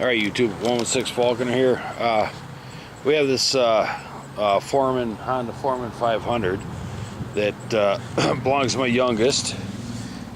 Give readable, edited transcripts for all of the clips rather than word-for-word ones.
Alright YouTube, 116 Falconer here. We have this Foreman, Honda Foreman 500 that belongs to my youngest,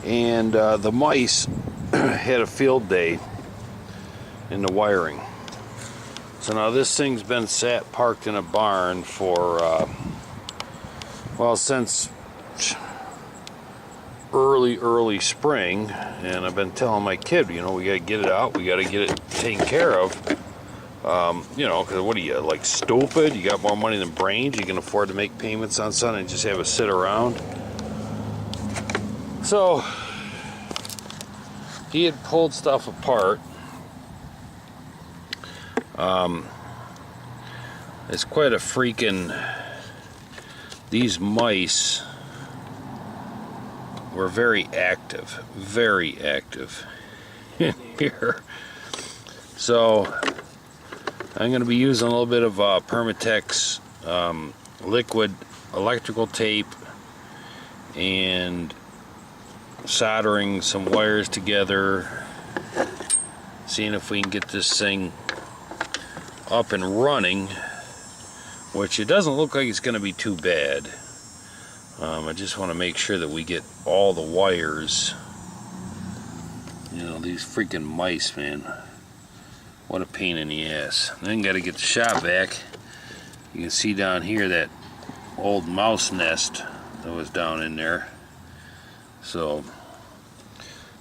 and the mice had a field day in the wiring. So now this thing's been parked in a barn for well, since early spring, and I've been telling my kid, you know, we gotta get it out, we gotta get it taken care of. You know, because what are you, like, stupid? You got more money than brains? You can afford to make payments on something and just have it sit around? So he had pulled stuff apart. It's quite a freaking, these mice were very active in here. So I'm going to be using a little bit of Permatex liquid electrical tape and soldering some wires together, seeing if we can get this thing up and running, which it doesn't look like it's going to be too bad. I just want to make sure that we get all the wires. You know, these freaking mice, man. What a pain in the ass. Then got to get the shop vac. You can see down here that old mouse nest that was down in there. So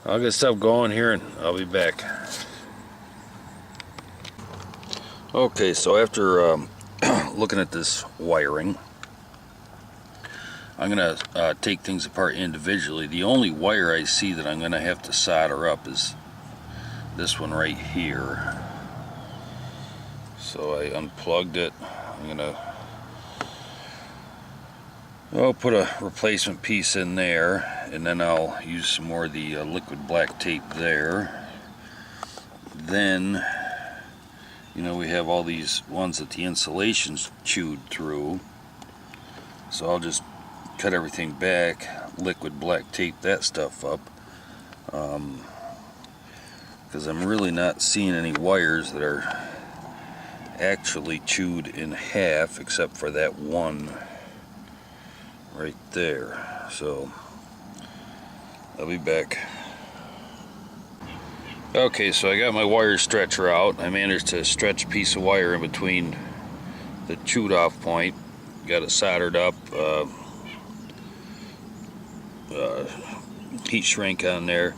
I'll get stuff going here and I'll be back. Okay, so after looking at this wiring, I'm going to take things apart individually. The only wire I see that I'm going to have to solder up is this one right here. So I unplugged it. I'm going to put a replacement piece in there, and then I'll use some more of the liquid black tape there. Then, you know, we have all these ones that the insulation's chewed through. So I'll just cut everything back, liquid black tape that stuff up, because I'm really not seeing any wires that are actually chewed in half, except for that one right there. So I'll be back. Okay, so I got my wire stretcher out. I managed to stretch a piece of wire in between the chewed off point, got it soldered up, heat shrink on there,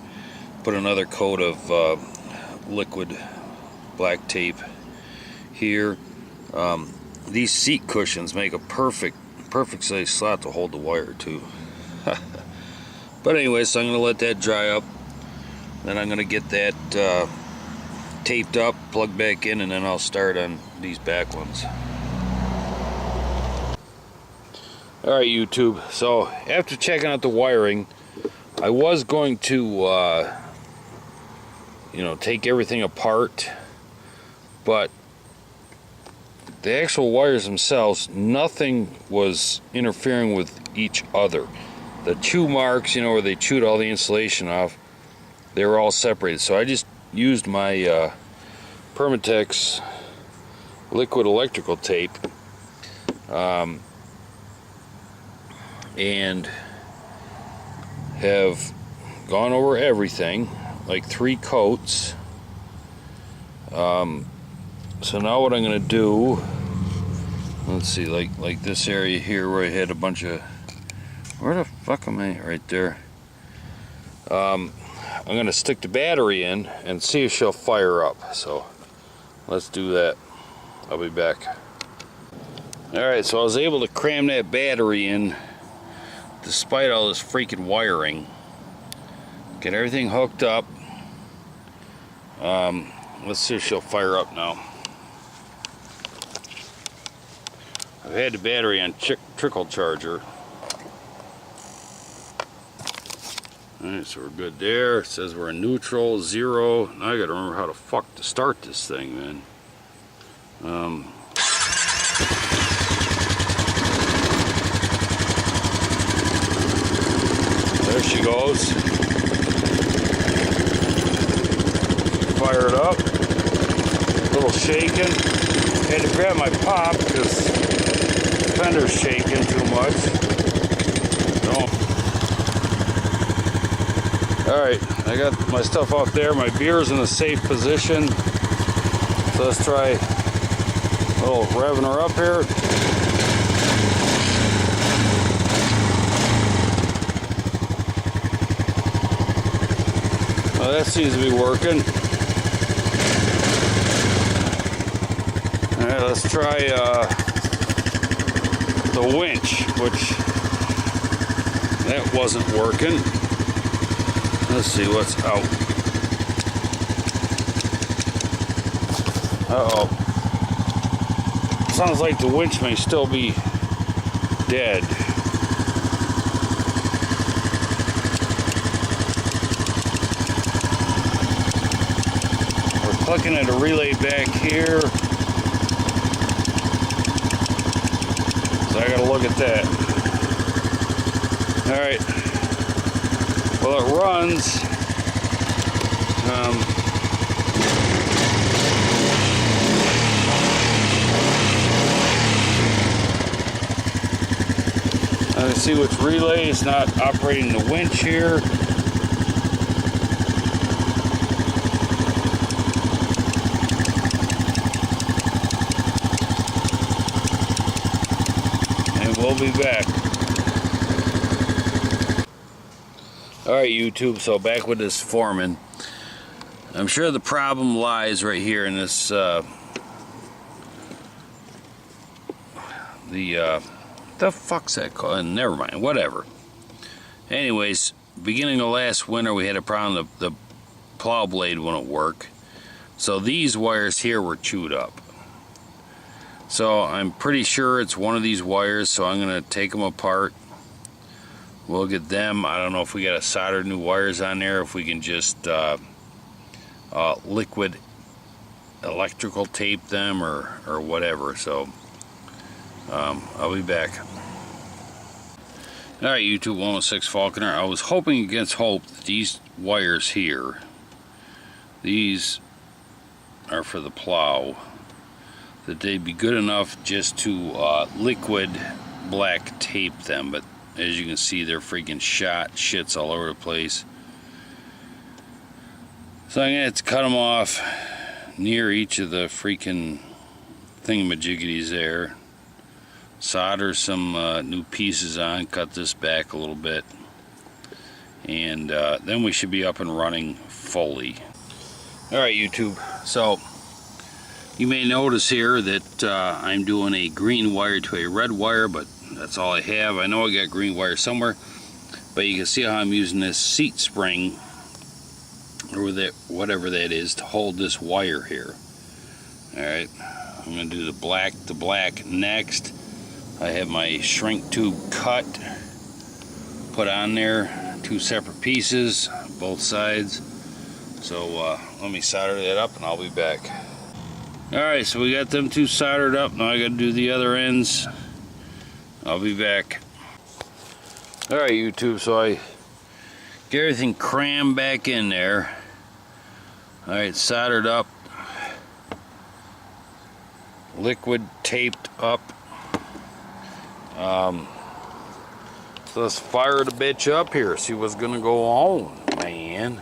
put another coat of liquid black tape here. These seat cushions make a perfect size slot to hold the wire too. But anyway, so I'm going to let that dry up, then I'm going to get that taped up, plugged back in, and then I'll start on these back ones. Alright YouTube, so after checking out the wiring, I was going to you know, take everything apart, but the actual wires themselves, nothing was interfering with each other. The chew marks, you know, where they chewed all the insulation off, they were all separated. So I just used my Permatex liquid electrical tape and have gone over everything, like 3 coats. So now what I'm going to do, let's see, like this area here where I had a bunch of, where the fuck am I? Right there. I'm going to stick the battery in and see if she'll fire up. So let's do that. I'll be back. Alright, so I was able to cram that battery in despite all this freaking wiring. Get everything hooked up. Let's see if she'll fire up now. I've had the battery on trickle charger. Alright, so we're good there. It says we're in neutral, 0. Now I gotta remember how the fuck to start this thing, man. There she goes. Fire it up. shaking. Had to grab my pop because the fender's shaking too much. Alright, I got my stuff off there. My beer's in a safe position. So let's try a little revving her up here. Well, that seems to be working. Alright, let's try the winch, which that wasn't working. Let's see what's out. Uh-oh. Sounds like the winch may still be dead. We're clicking at a relay back here. So I gotta look at that. Alright. Well, it runs. Let's see which relay is not operating the winch here. And we'll be back. Alright YouTube, so back with this Foreman. I'm sure the problem lies right here in this the fuck's that called? Never mind, whatever. Anyways, beginning of last winter we had a problem, the plow blade wouldn't work. So these wires here were chewed up. So I'm pretty sure it's one of these wires, so I'm gonna take them apart. We'll get them. I don't know if we gotta solder new wires on there, if we can just liquid electrical tape them or whatever. So I'll be back. Alright YouTube, 106 Falconer. I was hoping against hope that these wires here, these are for the plow, that they'd be good enough just to liquid black tape them, but as you can see, they're freaking shits all over the place. So I'm gonna have to cut them off near each of the freaking thingamajiggities there. Solder some new pieces on, cut this back a little bit, and then we should be up and running fully. Alright YouTube, so you may notice here that I'm doing a green wire to a red wire, but that's all I have. I know I got green wire somewhere, but you can see how I'm using this seat spring, or that, whatever that is, to hold this wire here. Alright, I'm going to do the black next. I have my shrink tube cut, put on there, two separate pieces, both sides. So let me solder that up and I'll be back. Alright, so we got them two soldered up. Now I got to do the other ends. I'll be back. Alright YouTube, so I get everything crammed back in there. Alright, soldered up, liquid taped up. So let's fire the bitch up here, see what's gonna go on, man.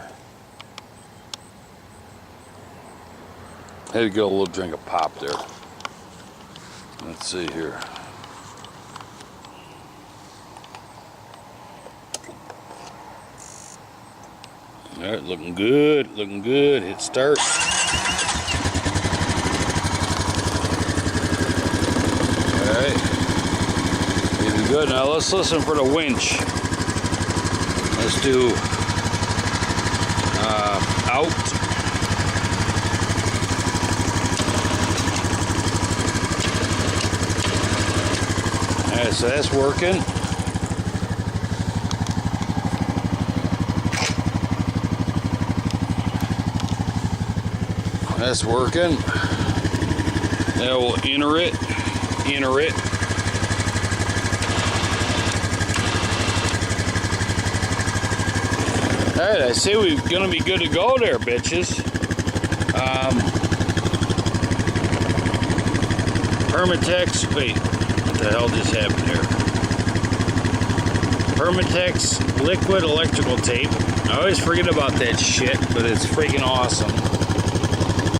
Had to get a little drink of pop there. Let's see here. Alright, looking good, looking good. Hit start. Alright. Looking good. Now let's listen for the winch. Let's do out. Alright, so that's working. That's working. Now we'll enter it. Alright, I say we're gonna be good to go there, bitches. Permatex, wait, what the hell just happened here? Permatex liquid electrical tape. I always forget about that shit, but it's freaking awesome.